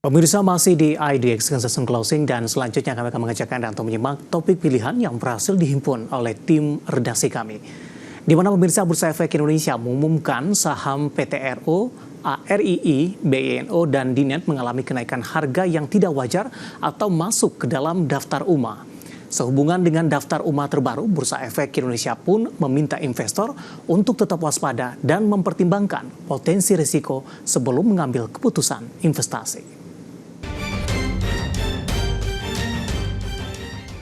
Pemirsa masih di IDX Consensus Closing dan selanjutnya kami akan mengajak Anda untuk menyimak topik pilihan yang berhasil dihimpun oleh tim redaksi kami. Di mana pemirsa Bursa Efek Indonesia mengumumkan saham PTRO, ARII, BINO, dan Dinet mengalami kenaikan harga yang tidak wajar atau masuk ke dalam daftar UMA. Sehubungan dengan daftar UMA terbaru, Bursa Efek Indonesia pun meminta investor untuk tetap waspada dan mempertimbangkan potensi risiko sebelum mengambil keputusan investasi.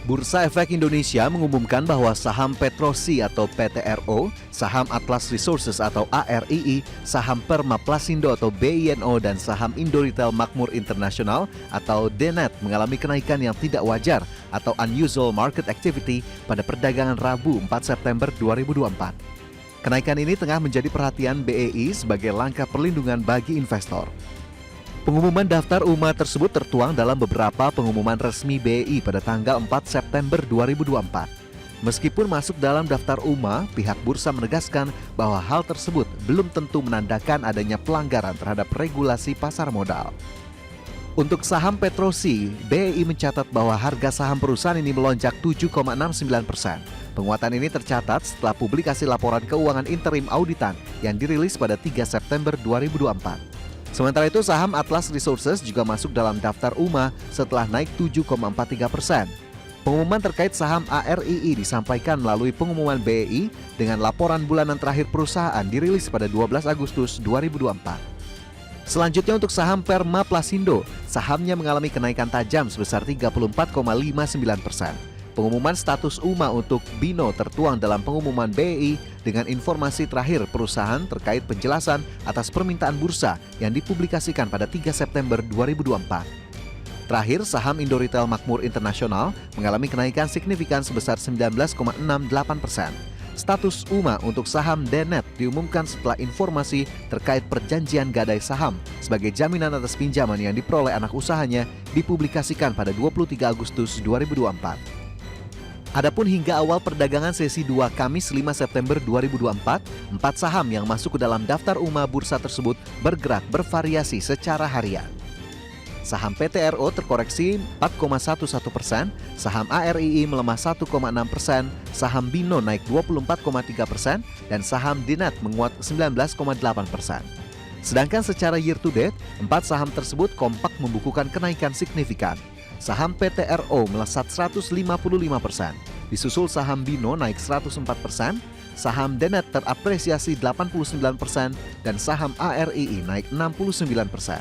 Bursa Efek Indonesia mengumumkan bahwa saham Petrosi atau PTRO, saham Atlas Resources atau ARII, saham Perma Plasindo atau BINO, dan saham Indo Retail Makmur International atau DNET mengalami kenaikan yang tidak wajar atau unusual market activity pada perdagangan Rabu 4 September 2024. Kenaikan ini tengah menjadi perhatian BEI sebagai langkah perlindungan bagi investor. Pengumuman daftar UMA tersebut tertuang dalam beberapa pengumuman resmi BEI pada tanggal 4 September 2024. Meskipun masuk dalam daftar UMA, pihak bursa menegaskan bahwa hal tersebut belum tentu menandakan adanya pelanggaran terhadap regulasi pasar modal. Untuk saham Petrosi, BEI mencatat bahwa harga saham perusahaan ini melonjak 7,69%. Penguatan ini tercatat setelah publikasi laporan keuangan interim auditan yang dirilis pada 3 September 2024. Sementara itu, saham Atlas Resources juga masuk dalam daftar UMA setelah naik 7,43%. Pengumuman terkait saham ARII disampaikan melalui pengumuman BEI dengan laporan bulanan terakhir perusahaan dirilis pada 12 Agustus 2024. Selanjutnya untuk saham Perma Plasindo, sahamnya mengalami kenaikan tajam sebesar 34,59%. Pengumuman status UMA untuk BINO tertuang dalam pengumuman BEI dengan informasi terakhir perusahaan terkait penjelasan atas permintaan bursa yang dipublikasikan pada 3 September 2024. Terakhir, saham Indo Retail Makmur International mengalami kenaikan signifikan sebesar 19,68%. Status UMA untuk saham DNET diumumkan setelah informasi terkait perjanjian gadai saham sebagai jaminan atas pinjaman yang diperoleh anak usahanya dipublikasikan pada 23 Agustus 2024. Adapun hingga awal perdagangan sesi 2 Kamis 5 September 2024, 4 saham yang masuk ke dalam daftar UMA bursa tersebut bergerak bervariasi secara harian. Saham PTRO terkoreksi 4,11%, saham ARII melemah 1,6%, saham BINO naik 24,3%, dan saham Dinet menguat 19,8%. Sedangkan secara year to date, 4 saham tersebut kompak membukukan kenaikan signifikan. Saham PTRO melesat 155%, disusul saham BINO naik 104%, saham DNET terapresiasi 89%, dan saham ARII naik 69%.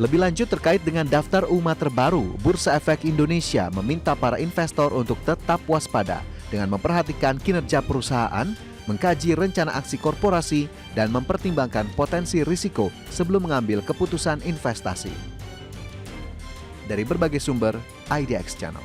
Lebih lanjut terkait dengan daftar UMA terbaru, Bursa Efek Indonesia meminta para investor untuk tetap waspada dengan memperhatikan kinerja perusahaan, mengkaji rencana aksi korporasi, dan mempertimbangkan potensi risiko sebelum mengambil keputusan investasi. Dari berbagai sumber, IDX Channel.